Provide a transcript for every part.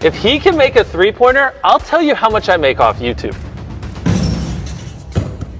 If he can make a three-pointer, I'll tell you how much I make off YouTube.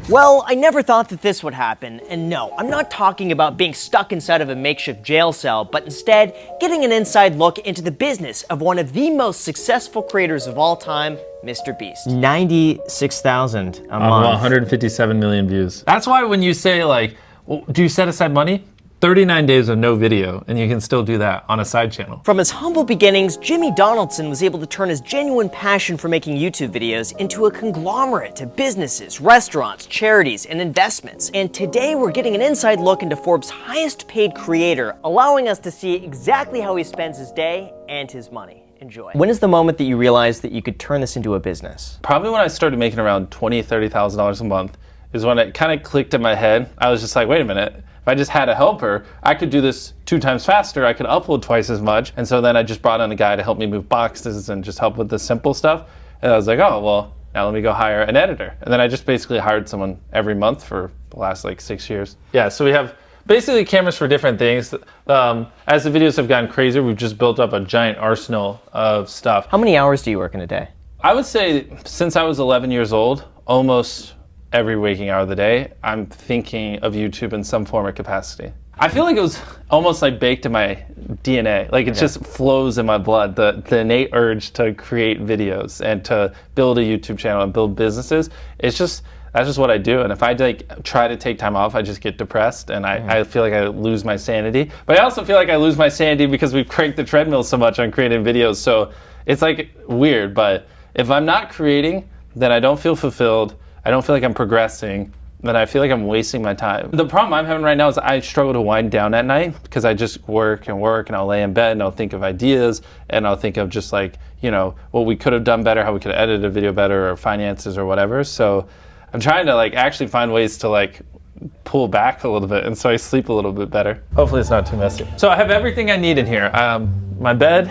Well, I never thought that this would happen, and no, I'm not talking about being stuck inside of a makeshift jail cell, but instead getting an inside look into the business of one of the most successful creators of all time, Mr. Beast. 96,000 a month. 157 million views. That's why when you say like, well, do you set aside money? 39 days of no video, and you can still do that on a side channel. From his humble beginnings, Jimmy Donaldson was able to turn his genuine passion for making YouTube videos into a conglomerate to businesses, restaurants, charities, and investments. And today we're getting an inside look into Forbes' highest paid creator, allowing us to see exactly how he spends his day and his money. Enjoy. When is the moment that you realized that you could turn this into a business? Probably when I started making around $20,000, $30,000 a month is when it kind of clicked in my head. I was just like, wait a minute. If I just had a helper, I could do this 2 times faster. I could upload twice as much. And so then I just brought on a guy to help me move boxes and just help with the simple stuff. And I was like, oh, well, now let me go hire an editor. And then I just basically hired someone every month for the last like 6 years. Yeah, so we have basically cameras for different things. As the videos have gotten crazier, we've just built up a giant arsenal of stuff. How many hours do you work in a day? I would say since I was 11 years old, almost every waking hour of the day, I'm thinking of YouTube in some form or capacity. I feel like it was almost like baked in my DNA. Like it just flows in my blood, the innate urge to create videos and to build a YouTube channel and build businesses. That's just what I do. And if I like try to take time off, I just get depressed and I feel like I lose my sanity. But I also feel like I lose my sanity because we've cranked the treadmill so much on creating videos. So it's like weird, but if I'm not creating, then I don't feel fulfilled. I don't feel like I'm progressing, then I feel like I'm wasting my time. The problem I'm having right now is I struggle to wind down at night because I just work and I'll lay in bed and I'll think of ideas and I'll think of just like, you know, what we could have done better, how we could have edited a video better or finances or whatever. So I'm trying to like actually find ways to like pull back a little bit and so I sleep a little bit better. Hopefully it's not too messy. So I have everything I need in here. My bed,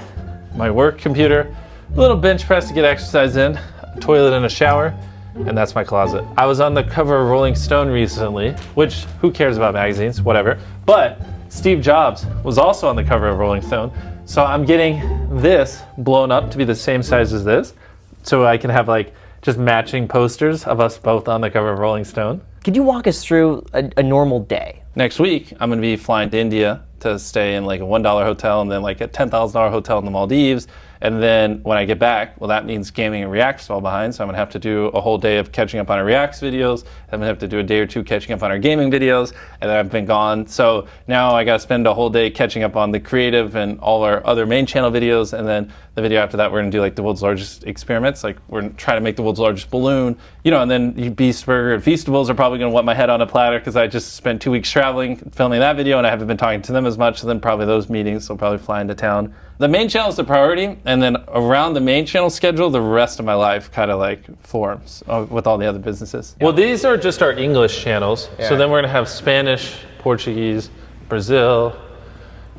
my work computer, a little bench press to get exercise in, a toilet and a shower. And that's my closet. I was on the cover of Rolling Stone recently, which who cares about magazines, whatever. But Steve Jobs was also on the cover of Rolling Stone. So I'm getting this blown up to be the same size as this. So I can have like just matching posters of us both on the cover of Rolling Stone. Could you walk us through a normal day? Next week, I'm gonna be flying to India to stay in like a $1 hotel and then like a $10,000 hotel in the Maldives. And then when I get back, well, that means gaming and React's all behind. So I'm gonna have to do a whole day of catching up on our React's videos. I'm gonna have to do a day or two catching up on our gaming videos. And then I've been gone. So now I gotta spend a whole day catching up on the creative and all our other main channel videos. And then the video after that, we're gonna do like the world's largest experiments. Like we're trying to make the world's largest balloon, you know, and then Beast Burger and Feastables are probably gonna want my head on a platter because I just spent 2 weeks traveling, filming that video, and I haven't been talking to them as much. So then probably those meetings, will probably fly into town. The main channel is the priority, and then around the main channel schedule, the rest of my life kind of like forms with all the other businesses. Well, these are just our English channels. Yeah. So then we're gonna have Spanish, Portuguese, Brazil,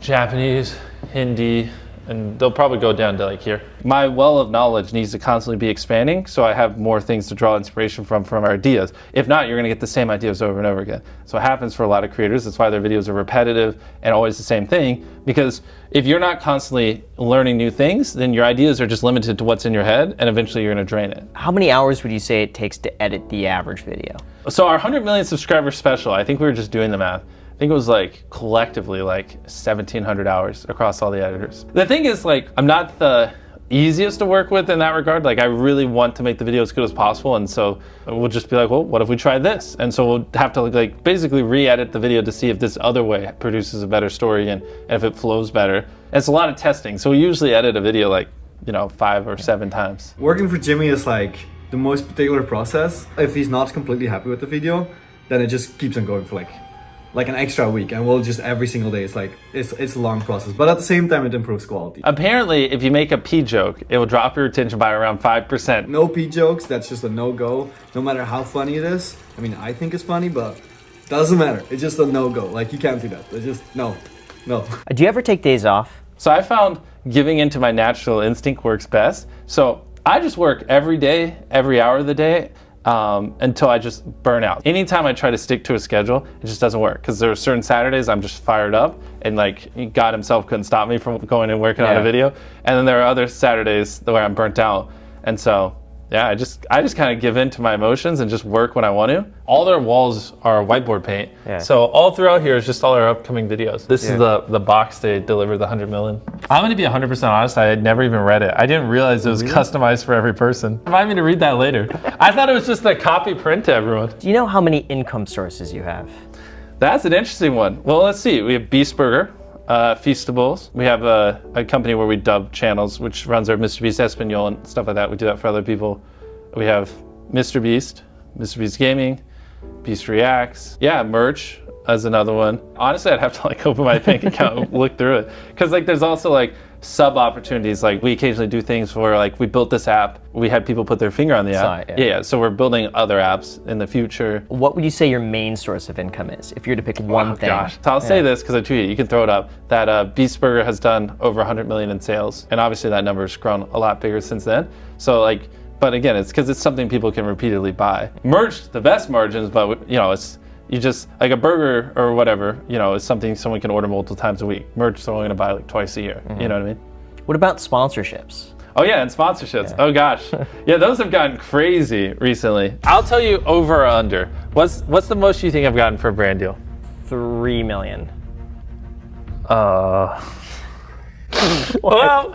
Japanese, Hindi, and they'll probably go down to like here. My well of knowledge needs to constantly be expanding, so I have more things to draw inspiration from our ideas. If not, you're gonna get the same ideas over and over again. So it happens for a lot of creators. That's why their videos are repetitive and always the same thing, because if you're not constantly learning new things, then your ideas are just limited to what's in your head, and eventually you're gonna drain it. How many hours would you say it takes to edit the average video? So our 100 million subscriber special, I think we were just doing the math. I think it was like collectively like 1,700 hours across all the editors. The thing is like, I'm not the easiest to work with in that regard. Like I really want to make the video as good as possible. And so we'll just be like, well, what if we try this? And so we'll have to like basically re-edit the video to see if this other way produces a better story and if it flows better. And it's a lot of testing. So we usually edit a video like, you know, 5 or 7 times. Working for Jimmy is like the most particular process. If he's not completely happy with the video, then it just keeps on going for like an extra week, and we'll just every single day, it's a long process, but at the same time it improves quality. Apparently if you make a pee joke, it will drop your attention by around 5%. No pee jokes, that's just a no-go, no matter how funny it is. I mean, I think it's funny, but doesn't matter, it's just a no-go. Like you can't do that, it's just no. Do you ever take days off? So I found giving into my natural instinct works best. So I just work every day, every hour of the day, until I just burn out. Anytime I try to stick to a schedule, it just doesn't work, because there are certain Saturdays I'm just fired up, and like God himself couldn't stop me from going and working on a video. And then there are other Saturdays where I'm burnt out. And so, yeah, I just kind of give in to my emotions and just work when I want to. All their walls are whiteboard paint. So all throughout here is just all our upcoming videos. This is the box they delivered, the 100 million. I'm gonna be 100% honest, I had never even read it. I didn't realize it was customized for every person. Remind me to read that later. I thought it was just a copy print to everyone. Do you know how many income sources you have? That's an interesting one. Well, let's see. We have Beast Burger, Feastables. We have a company where we dub channels, which runs our Mr. Beast Espanol and stuff like that. We do that for other people. We have Mr. Beast Gaming, Beast Reacts. Yeah, merch as another one. Honestly, I'd have to like open my bank account and look through it, because like there's also like sub opportunities. Like we occasionally do things where like we built this app, we had people put their finger on the app. Yeah, so we're building other apps in the future. What would you say your main source of income is, if you were to pick one thing? Gosh, so I'll say this because I tweeted it. You can throw it up. That Beast Burger has done over 100 million in sales, and obviously that number has grown a lot bigger since then. So like, but again, it's because it's something people can repeatedly buy. Merch, the best margins, but you know, it's you just like a burger or whatever, you know, is something someone can order multiple times a week. Merch, they're only going to buy like twice a year. You know what I mean? What about sponsorships? Oh yeah, and sponsorships. Oh gosh, yeah, those have gotten crazy recently. I'll tell you over or under. What's the most you think I've gotten for a brand deal? 3 million. Well,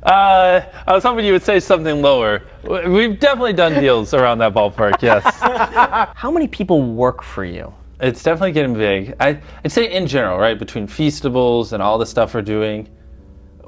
I was hoping you would say something lower. We've definitely done deals around that ballpark, yes. How many people work for you? It's definitely getting big. I'd say in general, right, between Feastables and all the stuff we're doing,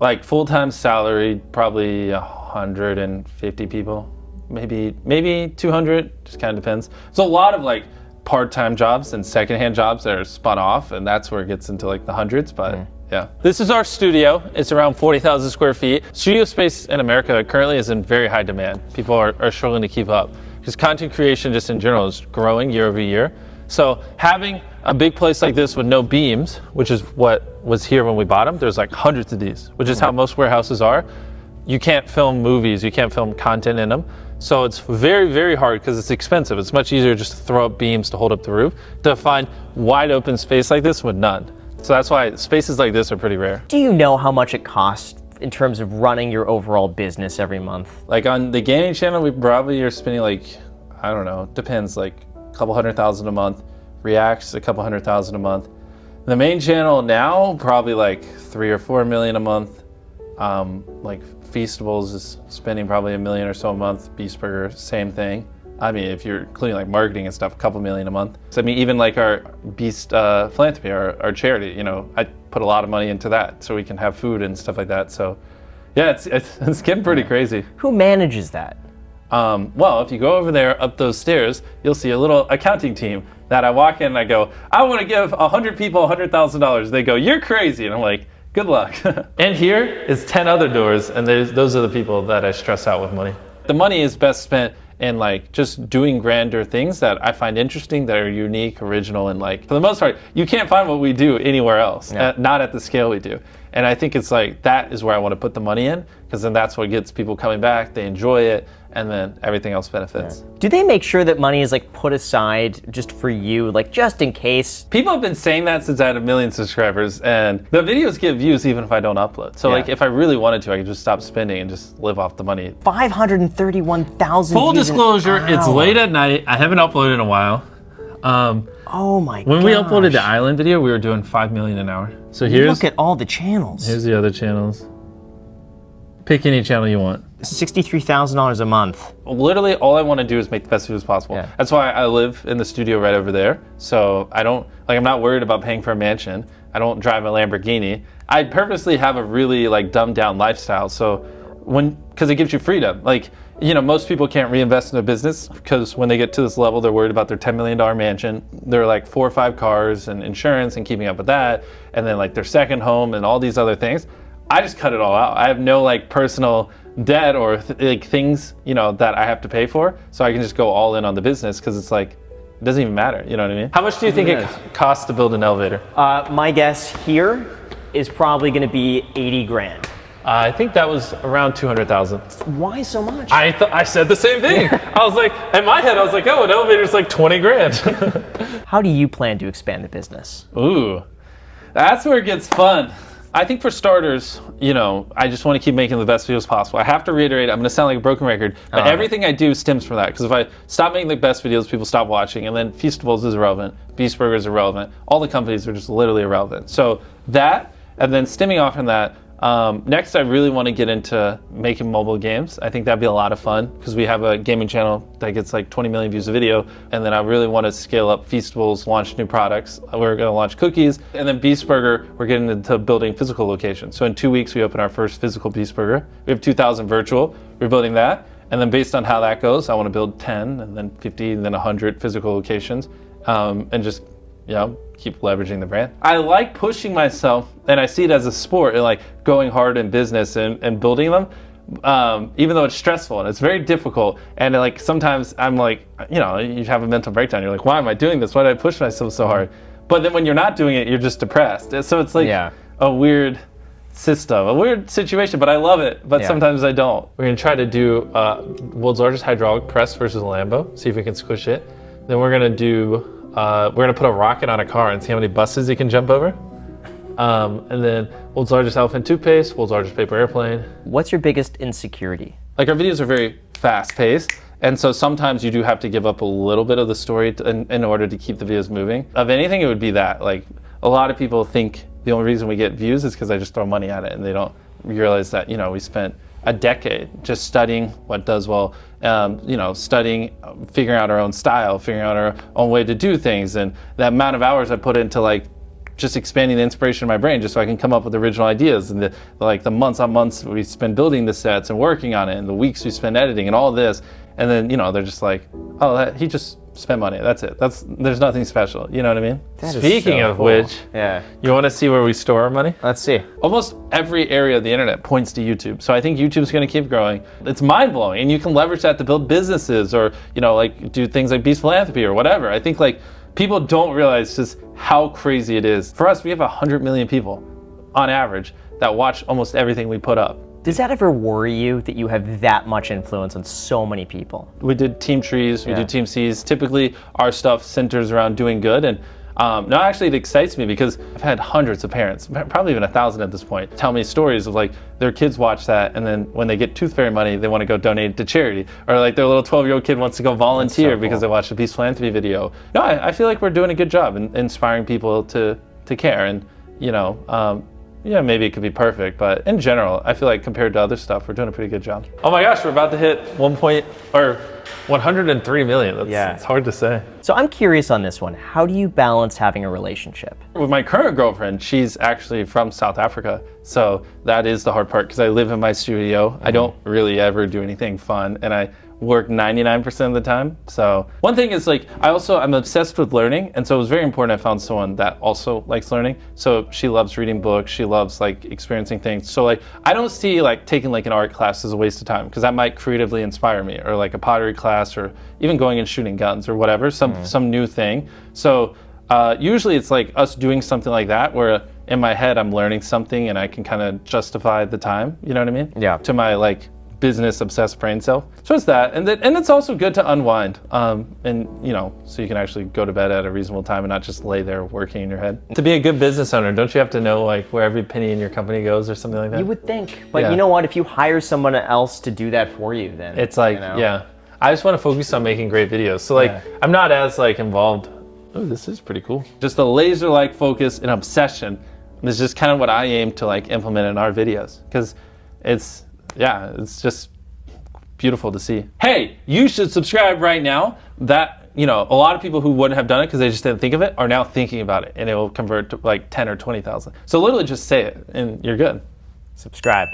like full-time salary, probably 150 people, maybe 200, just kind of depends. So a lot of like part-time jobs and secondhand jobs that are spun off, and that's where it gets into like the hundreds, but yeah. This is our studio. It's around 40,000 square feet. Studio space in America currently is in very high demand. People are struggling to keep up because content creation just in general is growing year over year. So having a big place like this with no beams, which is what was here when we bought them, there's like hundreds of these, which is how most warehouses are. You can't film movies, you can't film content in them. So it's very, very hard because it's expensive. It's much easier just to throw up beams to hold up the roof, to find wide open space like this with none. So that's why spaces like this are pretty rare. Do you know how much it costs in terms of running your overall business every month? Like on the gaming channel, we probably are spending like, I don't know, depends, like a couple $100,000 a month. Reacts, a couple $100,000 a month. The main channel now, probably like 3 or 4 million a month. Like Feastables is spending probably $1 million or so a month. Beast Burger, same thing. I mean, if you're including like marketing and stuff, a couple million a month. So I mean, even like our Beast Philanthropy, our charity, you know, I put a lot of money into that so we can have food and stuff like that. So yeah, it's getting pretty crazy. Who manages that? Well, if you go over there up those stairs, you'll see a little accounting team that I walk in and I go, I want to give 100 people $100,000. They go, you're crazy. And I'm like, good luck. And here is 10 other doors, and those are the people that I stress out with money. The money is best spent in like just doing grander things that I find interesting, that are unique, original, and like for the most part, you can't find what we do anywhere else, not at the scale we do. And I think it's like that is where I want to put the money in, because then that's what gets people coming back, they enjoy it, and then everything else benefits. Do they make sure that money is like put aside just for you, like just in case? People have been saying that since I had 1 million subscribers, and the videos get views even if I don't upload. So like if I really wanted to, I could just stop spending and just live off the money. 531,000 Full disclosure, it's late at night. I haven't uploaded in a while. Oh my god. When we uploaded the island video, we were doing 5 million an hour. So look at all the channels. Here's the other channels. Pick any channel you want. $63,000 a month. Literally, all I want to do is make the best videos possible. That's why I live in the studio right over there. So I'm not worried about paying for a mansion. I don't drive a Lamborghini. I purposely have a really like dumbed down lifestyle. So because it gives you freedom. Like, you know, most people can't reinvest in a business because when they get to this level, they're worried about their $10 million mansion. They're like 4 or 5 cars and insurance and keeping up with that. And then like their second home and all these other things. I just cut it all out. I have no like personal debt or like things, you know, that I have to pay for. So I can just go all in on the business because it's like, it doesn't even matter. You know what I mean? How much do you think it costs to build an elevator? My guess here is probably going to be 80 grand. I think that was around 200,000. Why so much? I said the same thing. I was like, in my head, I was like, oh, an elevator's like 20 grand. How do you plan to expand the business? Ooh, that's where it gets fun. I think for starters, you know, I just want to keep making the best videos possible. I have to reiterate, I'm going to sound like a broken record, but everything I do stems from that. Because if I stop making the best videos, people stop watching, and then Feastables is irrelevant, Beast Burger is irrelevant, all the companies are just literally irrelevant. So that, and then stemming off from that, next I really want to get into making mobile games. I think that'd be a lot of fun because we have a gaming channel that gets like 20 million views a video, and then I really want to scale up Feastables, launch new products. We're going to launch cookies, and then Beast Burger, we're getting into building physical locations. So in 2 weeks we open our first physical Beast Burger. We have 2,000 virtual, we're building that, and then based on how that goes, I want to build 10 and then 50 and then 100 physical locations, and just, you know, keep leveraging the brand. I like pushing myself, and I see it as a sport, and like going hard in business and building them, even though it's stressful and it's very difficult. And like sometimes I'm like, you know, you have a mental breakdown. You're like, why am I doing this? Why did I push myself so hard? But then when you're not doing it, you're just depressed. So it's like a weird system, a weird situation, but I love it. But sometimes I don't. We're gonna try to do world's largest hydraulic press versus a Lambo, see if we can squish it. Then we're gonna do we're gonna put a rocket on a car and see how many buses you can jump over. And then world's largest elephant toothpaste, world's largest paper airplane. What's your biggest insecurity? Like, our videos are very fast paced, and so sometimes you do have to give up a little bit of the story in order to keep the videos moving. Of anything, it would be that. Like, a lot of people think the only reason we get views is because I just throw money at it, and they don't realize that, you know, we spent a decade just studying what does well, you know, studying, figuring out our own style, figuring out our own way to do things, and the amount of hours I put into like just expanding the inspiration in my brain just so I can come up with original ideas, and the months on months we spend building the sets and working on it, and the weeks we spend editing and all this, and then, you know, they're just like, oh, he just spent money, that's it, there's nothing special, you know what I mean? Speaking of which, you want to see where we store our money? Let's see. Almost every area of the internet points to YouTube, so I think YouTube's going to keep growing. It's mind-blowing, and you can leverage that to build businesses, or, you know, like do things like Beast Philanthropy or whatever. I think like people don't realize just how crazy it is. For us, we have 100 million people on average that watch almost everything we put up. Does that ever worry you that you have that much influence on so many people? We did Team Trees, we do Team C's. Typically, our stuff centers around doing good. And no, actually, it excites me because I've had hundreds of parents, probably even 1,000 at this point, tell me stories of like their kids watch that, and then when they get Tooth Fairy money, they want to go donate it to charity. Or like their little 12-year-old kid wants to go volunteer because they watched a Beast Philanthropy video. No, I feel like we're doing a good job in inspiring people to care. And, you know, yeah, maybe it could be perfect, but in general, I feel like compared to other stuff, we're doing a pretty good job. Oh my gosh, we're about to hit 103 million. It's hard to say. So I'm curious on this one. How do you balance having a relationship? With my current girlfriend, she's actually from South Africa. So that is the hard part because I live in my studio. I don't really ever do anything fun, and I work 99% of the time. So one thing is like, I'm obsessed with learning, and so it was very important I found someone that also likes learning. So she loves reading books, she loves like experiencing things. So like, I don't see like taking like an art class as a waste of time, because that might creatively inspire me, or like a pottery class, or even going and shooting guns or whatever, some new thing. So usually it's like us doing something like that where in my head I'm learning something and I can kind of justify the time, you know what I mean? Yeah. To my like business obsessed brain self. So it's that, and it's also good to unwind, and you know, so you can actually go to bed at a reasonable time and not just lay there working in your head. To be a good business owner, don't you have to know like where every penny in your company goes or something like that? You would think, but you know what? If you hire someone else to do that for you, then it's like, you know. I just want to focus on making great videos. So like, I'm not as like involved. Oh, this is pretty cool. Just a laser-like focus and obsession is just kind of what I aim to like implement in our videos, because it's just beautiful to see. Hey, you should subscribe right now. That, you know, a lot of people who wouldn't have done it because they just didn't think of it are now thinking about it, and it will convert to like 10 or 20,000. So literally just say it and you're good. Subscribe.